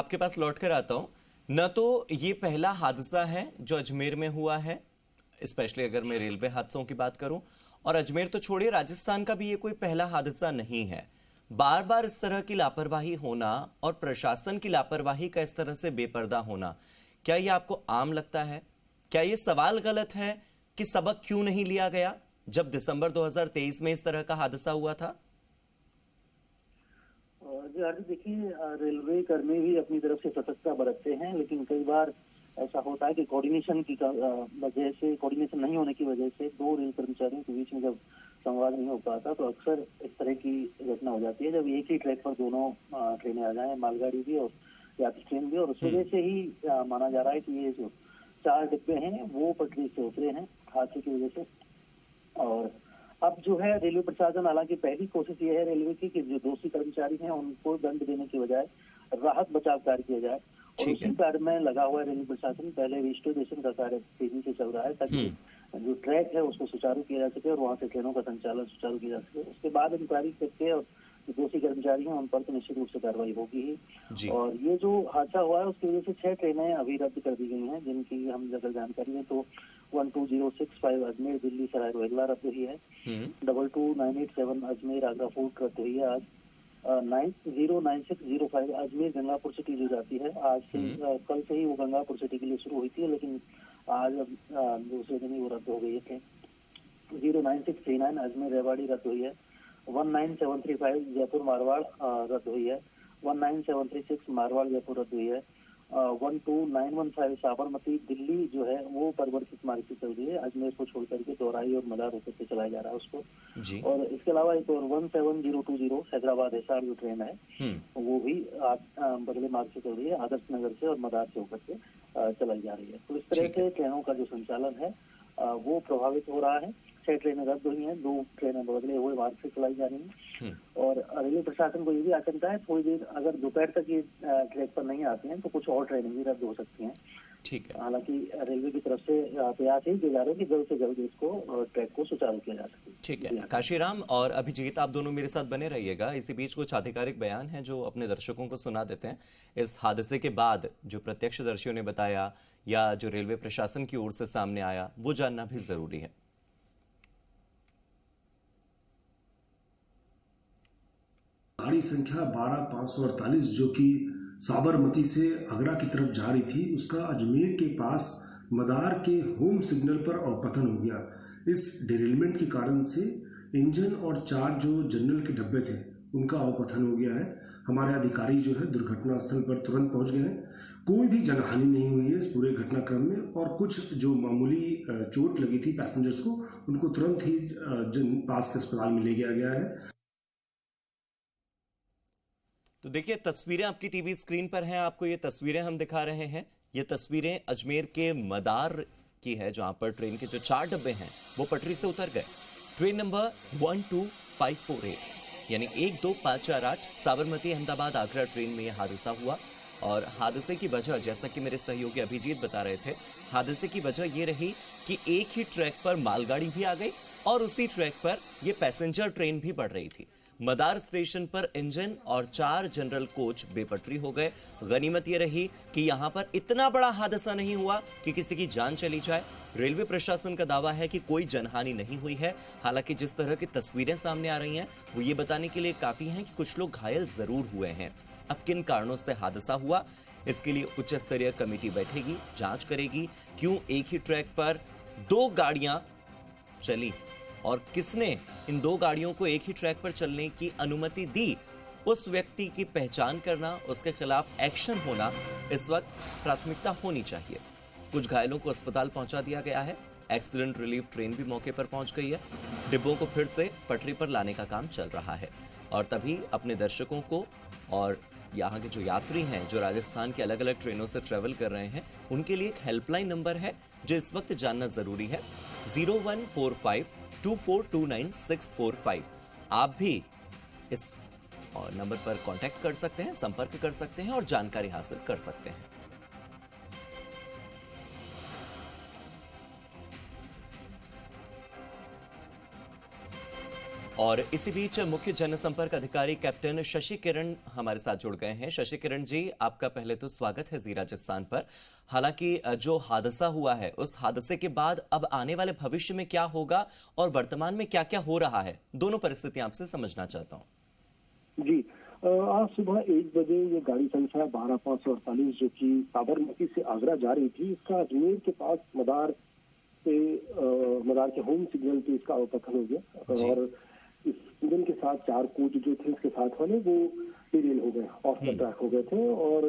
आपके पास लौट कर आता हूं। न तो ये पहला हादसा है जो अजमेर में हुआ है, स्पेशली अगर मैं रेलवे हादसों की बात करूं, और अजमेर तो छोड़िए, राजस्थान का भी ये कोई पहला हादसा नहीं है। बार बार इस तरह की लापरवाही होना और प्रशासन की लापरवाही का इस तरह से बेपर्दा होना, क्या ये आपको आम लगता है? क्या ये सवाल गलत है कि सबक क्यों नहीं लिया गया जब दिसंबर 2023 में इस तरह का हादसा हुआ था? जी हार्दिक, देखिए रेलवे कर्मी भी अपनी तरफ से सतर्कता बरतते हैं, लेकिन कई बार ऐसा होता है कि कोऑर्डिनेशन की वजह से, कोऑर्डिनेशन नहीं होने की वजह से दो रेल कर्मचारियों के बीच में जब संवाद नहीं हो पाता तो अक्सर इस तरह की घटना हो जाती है। जब एक ही ट्रैक पर दोनों ट्रेनें आ जाएं, मालगाड़ी भी और यात्री ट्रेन भी, और उस वजह से ही माना जा रहा है कि ये जो 4 डिब्बे हैं वो पटरी से उतरे हैं हादसे की वजह से। और अब जो है रेलवे प्रशासन, हालांकि पहली कोशिश ये है रेलवे की कि जो दोषी कर्मचारी हैं उनको दंड देने के बजाय राहत बचाव कार्य किया जाए, और उसी कार्य में लगा हुआ है रेलवे प्रशासन। पहले रिस्टोरेशन का कार्य तेजी से चल रहा है ताकि जो ट्रैक है उसको सुचारू किया जा सके और वहां से ट्रेनों का संचालन सुचारू किया जा सके। उसके बाद इंक्वायरी करके और जो दोषी कर्मचारी हैं उन पर तो निश्चित रूप से कार्रवाई होगी ही। और ये जो हादसा हुआ है उसकी वजह से 6 ट्रेनें अभी रद्द कर दी गई हैं, जिनकी हम अगर जानकारी है तो 12065 अजमेर दिल्ली सराय रोहिल्ला रद्द हुई है, 22987 अजमेर आगरा फूड रद्द हुई है आज, 909605 अजमेर गंगापुर सिटी जो जाती है आज से, कल से ही वो गंगापुर सिटी के लिए शुरू हुई थी, लेकिन आज दूसरे दिन ही वो रद्द हो गई है। 09639 अजमेर रेवाड़ी रद्द हुई है, 19735 जयपुर मारवाड़ रद्द हुई है, 19736 मारवाड़ जयपुर रद्द हुई है, 12915 साबरमती दिल्ली जो है वो परिवर्तित मार्ग से चल रही है, अजमेर को छोड़ करके दोराई और मदार होकर के चलाया जा रहा है उसको जी। और इसके अलावा एक और 17020 हैदराबाद हिसार जो ट्रेन है वो भी बगले मार्ग से चल रही है, आदर्श नगर से और मदार से होकर के चलाई जा रही है। तो इस तरह से ट्रेनों का जो संचालन है वो प्रभावित हो रहा है। 6 ट्रेनें रद्द हुई हैं, 2 ट्रेनें बदले हुए मार्ग से चलाई जा रही हैं। और रेलवे प्रशासन को ये भी आशंका है थोड़ी देर अगर दोपहर तक ये ट्रैक पर नहीं आती हैं तो कुछ और ट्रेनें भी रद्द हो सकती हैं। ठीक है, हालांकि रेलवे की तरफ से प्रयास ही किए जा रहे हैं कि जल्द से जल्द इसको ट्रैक को सुचारू किया जा सके। ठीक है, काशीराम और अभिजीत, आप दोनों मेरे साथ बने रहिएगा। इसी बीच कुछ आधिकारिक बयान है जो अपने दर्शकों को सुना देते हैं। इस हादसे के बाद जो प्रत्यक्षदर्शियों ने बताया या जो रेलवे प्रशासन की ओर से सामने आया वो जानना भी जरूरी है। गाड़ी संख्या 12548 जो कि साबरमती से आगरा की तरफ जा रही थी, उसका अजमेर के पास मदार के होम सिग्नल पर अवपतन हो गया। इस डिरेलमेंट के कारण से इंजन और 4 जो जनरल के डब्बे थे उनका अवपतन हो गया है। हमारे अधिकारी जो है दुर्घटना स्थल पर तुरंत पहुंच गए हैं। कोई भी जनहानि नहीं हुई है इस पूरे घटनाक्रम में, और कुछ जो मामूली चोट लगी थी पैसेंजर्स को उनको तुरंत ही पास के अस्पताल में ले गया है। तो देखिए, तस्वीरें आपकी टीवी स्क्रीन पर हैं, आपको ये तस्वीरें हम दिखा रहे हैं। ये तस्वीरें अजमेर के मदार की है जहां पर ट्रेन के जो 4 डब्बे हैं वो पटरी से उतर गए। ट्रेन नंबर 12548 यानी 12548 साबरमती अहमदाबाद आगरा ट्रेन में यह हादसा हुआ। और हादसे की वजह, जैसा कि मेरे सहयोगी अभिजीत बता रहे थे, हादसे की वजह यह रही कि एक ही ट्रैक पर मालगाड़ी भी आ गई और उसी ट्रैक पर यह पैसेंजर ट्रेन भी बढ़ रही थी। मदार स्टेशन पर इंजन और 4 जनरल कोच बेपटरी हो गए। गनीमत यह रही कि यहां पर इतना बड़ा हादसा नहीं हुआ कि किसी की जान चली जाए। रेलवे प्रशासन का दावा है कि कोई जनहानि नहीं हुई है। हालांकि जिस तरह की तस्वीरें सामने आ रही हैं वो ये बताने के लिए काफी हैं कि कुछ लोग घायल जरूर हुए हैं। अब किन कारणों से हादसा हुआ, इसके लिए उच्च स्तरीय कमेटी बैठेगी, जांच करेगी क्यों एक ही ट्रैक पर 2 गाड़ियां चली और किसने इन 2 गाड़ियों को एक ही ट्रैक पर चलने की अनुमति दी। उस व्यक्ति की पहचान करना, उसके खिलाफ एक्शन होना इस वक्त प्राथमिकता होनी चाहिए। कुछ घायलों को अस्पताल पहुंचा दिया गया है। एक्सीडेंट रिलीफ ट्रेन भी मौके पर पहुंच गई है। डिब्बों को फिर से पटरी पर लाने का काम चल रहा है। और तभी अपने दर्शकों को और यहाँ के जो यात्री हैं जो राजस्थान के अलग अलग ट्रेनों से ट्रेवल कर रहे हैं उनके लिए एक हेल्पलाइन नंबर है जो इस वक्त जानना जरूरी है, 0145242965। आप भी इस नंबर पर कांटेक्ट कर सकते हैं, संपर्क कर सकते हैं और जानकारी हासिल कर सकते हैं। और इसी बीच मुख्य जनसंपर्क अधिकारी कैप्टन शशि किरण हमारे साथ जुड़ गए हैं। शशि किरण जी, आपका पहले तो स्वागत है जी राजस्थान पर। हालांकि जो हादसा हुआ है उस हादसे के बाद अब आने वाले भविष्य में क्या होगा और वर्तमान में क्या क्या हो रहा है, दोनों परिस्थितियां आपसे समझना चाहता हूं। जी, आज सुबह 1 बजे ये गाड़ी संख्या 12548 जो कि साबरमती से आगरा जा रही थी, इसका अजमेर के पास मदार के होम सिग्नल पे इसका अवपतन हो गया और इस इंजन के साथ 4 कोच जो थे इसके साथ वाले वो डिरेल हो गए, ऑफ द ट्रैक हो गए थे। और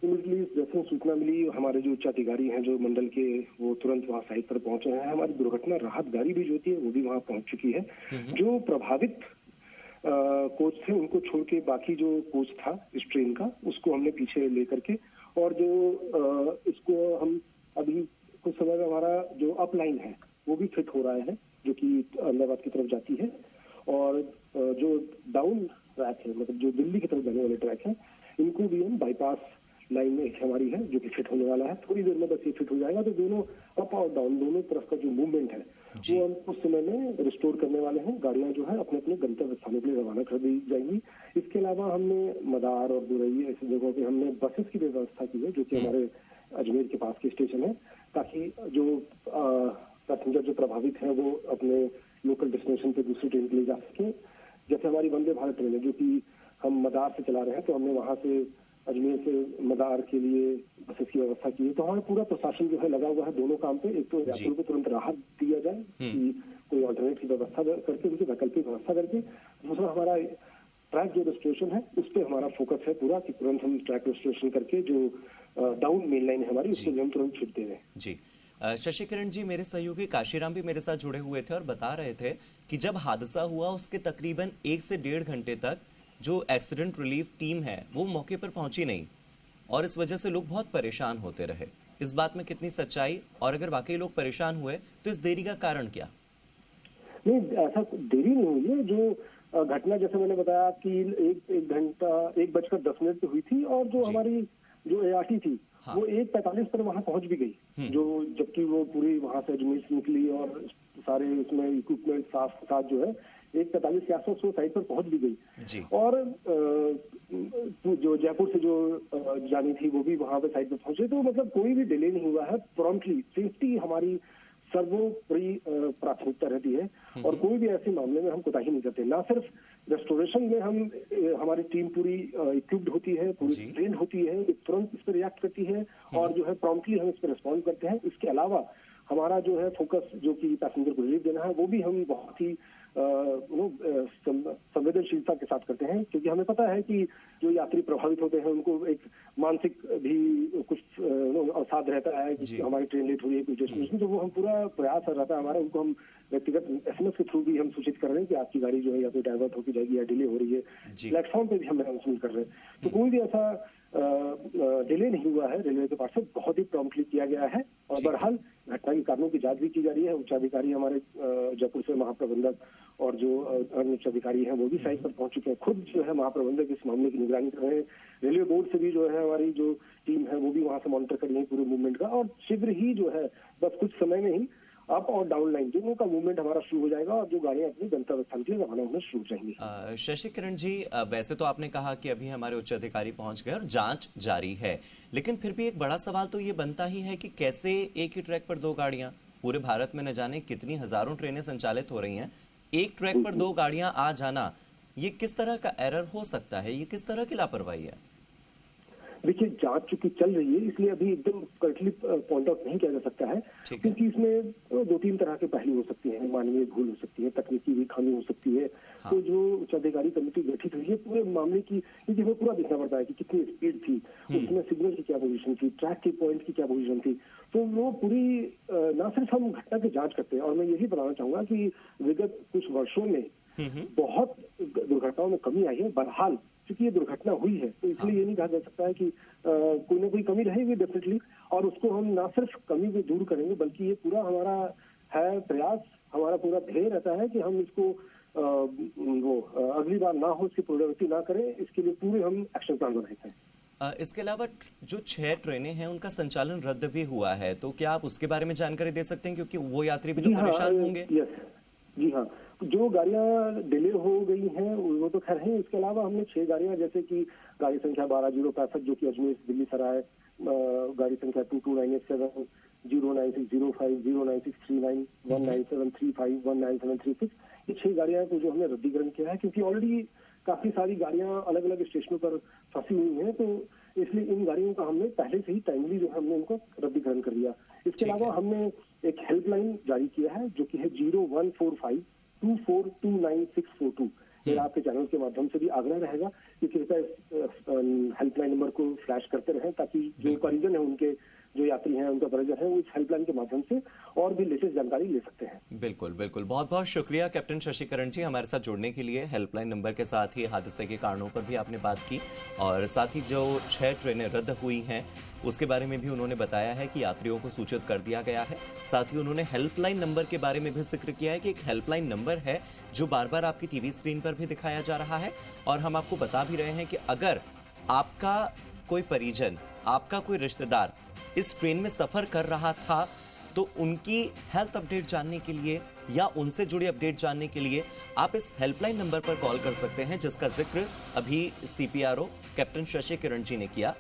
इमीडिएटली जैसे सूचना मिली, हमारे जो उच्च अधिकारी हैं जो मंडल के, वो तुरंत वहाँ साइट पर पहुंचे हैं। हमारी दुर्घटना राहत गाड़ी भी जो थी वो भी वहाँ पहुंच चुकी है। जो प्रभावित कोच थे उनको छोड़ के बाकी जो कोच था इस ट्रेन का, उसको हमने पीछे लेकर के, और जो इसको हम अभी कुछ समय में हमारा जो अप लाइन है वो भी फिट हो रहा है, जो कि अहमदाबाद की तरफ जाती है। और जो डाउन ट्रैक है, मतलब जो दिल्ली की तरफ जाने वाले ट्रैक है, इनको भी हम बाईपास लाइन में हमारी है जो कि फिट होने वाला है। थोड़ी देर में बस ये फिट हो जाएगा तो दोनों अप और डाउन दोनों तरफ का जो मूवमेंट है वो हम उस समय में रिस्टोर करने वाले हैं। गाड़ियां जो है अपने अपने गंतव्य स्थानों के लिए रवाना कर दी जाएंगी। इसके अलावा हमने मदार और दुरई ऐसी जगहों पे हमने बसेस की व्यवस्था की है, जो कि हमारे अजमेर के पास के स्टेशन है, ताकि जो पैसेंजर जो प्रभावित है वो अपने लोकल डेस्टिनेशन पे दूसरी ट्रेन के लिए जा सके। जैसे हमारी वंदे भारत ट्रेन है जो कि हम मदार से चला रहे हैं, तो हमने वहां से अजमेर से मदार के लिए बसेस की व्यवस्था की है। तो हमारा पूरा प्रशासन जो है लगा हुआ है दोनों काम पे। एक तो यात्रियों को तुरंत राहत दिया जाए कि कोई ऑल्टरनेट की व्यवस्था करके, उनकी वैकल्पिक व्यवस्था करके। दूसरा, हमारा ट्रैक जो रेस्टोरेशन है उस पर हमारा फोकस है पूरा, कि तुरंत हम ट्रैक रेस्टोरेशन करके जो डाउन मेन लाइन है हमारी, उसको भी हम तुरंत छूट दे रहे हैं। जी, शशि किरण जी, मेरे सहयोगी काशीराम भी मेरे साथ जुड़े हुए थे और बता रहे थे कि जब हादसा हुआ उसके तकरीबन 1 से 1.5 घंटे तक जो एक्सीडेंट रिलीफ टीम है वो मौके पर पहुंची नहीं और इस वजह से लोग बहुत परेशान होते रहे। इस बात में कितनी सच्चाई, और अगर वाकई लोग परेशान हुए तो इस देरी का कारण क्या? नहीं, ऐसा देरी नहीं हुई है। जो घटना जैसे मैंने बताया कि 1:10 पे हुई थी, और जो हमारी जो ART थी वो 1:45 पर वहां पहुंच भी गई, जो जबकि वो पूरी वहां से अजमेर से निकली और सारे उसमें इक्विपमेंट साथ जो है 1:45 के आसपास वो साइट पर पहुंच भी गई। और जो जयपुर से जो जानी थी वो भी वहां पे साइट पर पहुंचे। तो मतलब कोई भी डिले नहीं हुआ है। प्रॉम्प्टली सेफ्टी हमारी सर्वोपरि प्राथमिकता रहती है और कोई भी ऐसे मामले में हम कोताही नहीं करते। ना सिर्फ रेस्टोरेशन में हमारी टीम पूरी इक्विप्ड होती है, पूरी ट्रेन होती है, तुरंत इस पर रिएक्ट करती है और जो है प्रॉम्प्टली हम इस पर रिस्पॉन्ड करते हैं। इसके अलावा हमारा जो है फोकस, जो कि पैसेंजर को रिलीफ देना है, वो भी हम बहुत ही संवेदनशीलता के साथ करते हैं, क्योंकि हमें पता है कि जो यात्री प्रभावित होते हैं उनको एक मानसिक भी कुछ अवसाद रहता है कि हमारी ट्रेन लेट हुई है कुछ डेस्टिनेशन। तो वो हम पूरा प्रयास रहता है हमारा, उनको हम व्यक्तिगत SMS के थ्रू भी हम सूचित कर रहे हैं कि आपकी गाड़ी जो है या तो डाइवर्ट होकर जाएगी या डिले हो रही है। प्लेटफॉर्म पे भी हम अनाउंसमेंट कर रहे हैं। तो कोई भी ऐसा डिले नहीं हुआ है। रेलवे के पास से बहुत ही प्रॉम्प्टली किया गया है और बहरहाल घटना के कारणों की जांच भी की जा रही है। उच्चाधिकारी हमारे जयपुर से महाप्रबंधक और जो अन्य उच्चाधिकारी हैं वो भी साइट पर पहुंच चुके हैं। खुद जो है महाप्रबंधक इस मामले की निगरानी कर रहे हैं। रेलवे बोर्ड से भी जो है हमारी जो टीम है वो भी वहां से मॉनिटर कर रही है पूरे मूवमेंट का, और शीघ्र ही जो है बस कुछ समय में ही अप और डाउन लाइन दोनों का मूवमेंट हमारा शुरू हो जाएगा और जो गाड़ियां अपनी गंतव्य स्थान के लिए रवाना होना शुरू हो जाएंगी। शशि किरण जी, वैसे तो आपने कहा कि अभी हमारे उच्च अधिकारी पहुंच गए और जांच जारी है, लेकिन फिर भी एक बड़ा सवाल तो ये बनता ही है कि कैसे एक ही ट्रैक पर 2 गाड़ियां, पूरे भारत में न जाने कितनी हजारों ट्रेनें संचालित हो रही हैं, एक ट्रैक पर 2 गाड़ियां आ जाना, ये किस तरह का एरर हो सकता है? ये किस तरह की लापरवाही है? देखिए, जांच चूंकि चल रही है इसलिए अभी एकदम करेक्टली पॉइंट आउट नहीं किया जा सकता है, क्योंकि इसमें 2-3 तरह के पहलू हो सकते हैं। मानवीय भूल हो सकती है, तकनीकी भी खामी हो सकती है। तो जो उच्चाधिकारी कमेटी गठित हुई है पूरे मामले की, क्योंकि हमें पूरा देखना पड़ता है कि कितनी स्पीड थी, उसमें सिग्नल की क्या पोजीशन थी, ट्रैक के पॉइंट की क्या पोजीशन थी। तो वो पूरी ना सिर्फ हम घटना की जांच करते हैं, और मैं यही बताना चाहूंगा कि विगत कुछ वर्षों में बहुत दुर्घटनाओं में कमी आई है। बहरहाल क्योंकि ये दुर्घटना हुई है तो इसलिए ये नहीं कहा जा सकता है कि कोई ना कोई कमी रहेगी डेफिनेटली, और उसको हम ना सिर्फ कमी को दूर करेंगे बल्कि ये पूरा हमारा है प्रयास, हमारा पूरा ध्येय रहता है कि हम इसको अगली बार ना हो, इसकी पुनरावृत्ति ना करें, इसके लिए पूरे हम एक्शन प्लान बनाते हैं। इसके अलावा जो 6 ट्रेनें हैं उनका संचालन रद्द भी हुआ है, तो क्या आप उसके बारे में जानकारी दे सकते हैं, क्योंकि वो यात्री भी तो परेशान होंगे? जी हाँ, जो गाड़ियां डिले हो गई हैं वो तो खैर है। इसके अलावा हमने 6 गाड़ियां, जैसे कि गाड़ी संख्या 12065 जो कि अजमेर से दिल्ली सराय, गाड़ी संख्या 22987, 09605, 09639, 19735, 19736, ये 6 गाड़ियां को जो हमने रद्दीकरण किया है, क्योंकि ऑलरेडी काफी सारी गाड़ियां अलग अलग स्टेशनों पर फंसी हुई हैं, तो इसलिए इन गाड़ियों का हमने पहले से ही टाइमली जो है हमने उनको रद्दीकरण कर दिया। इसके अलावा हमने एक हेल्पलाइन जारी किया है जो कि है 01452429 ये आपके चैनल के माध्यम से भी आग्रह रहेगा कि कृपया इस हेल्पलाइन नंबर को फ्लैश करते रहें, ताकि जो परिजन है उनके, जो यात्री हैं उनका परिजन है, वो इस हेल्पलाइन के माध्यम से और भी लेटेस्ट जानकारी ले सकते हैं। बिल्कुल बिल्कुल, बहुत बहुत शुक्रिया कैप्टन शशिकरण जी हमारे साथ जुड़ने के लिए। हेल्पलाइन नंबर के साथ ही हादसे के कारणों पर भी आपने बात की, और साथ ही जो 6 ट्रेनें रद्द हुई हैं उसके बारे में भी उन्होंने बताया है कि यात्रियों को सूचित कर दिया गया है। साथ ही उन्होंने हेल्पलाइन नंबर के बारे में भी जिक्र किया है कि एक हेल्पलाइन नंबर है जो बार बार आपकी टीवी स्क्रीन पर भी दिखाया जा रहा है, और हम आपको बता भी रहे हैं कि अगर आपका कोई परिजन, आपका कोई रिश्तेदार इस ट्रेन में सफर कर रहा था, तो उनकी हेल्थ अपडेट जानने के लिए या उनसे जुड़ी अपडेट जानने के लिए आप इस हेल्पलाइन नंबर पर कॉल कर सकते हैं, जिसका जिक्र अभी CPRO कैप्टन शशिकरण जी ने किया।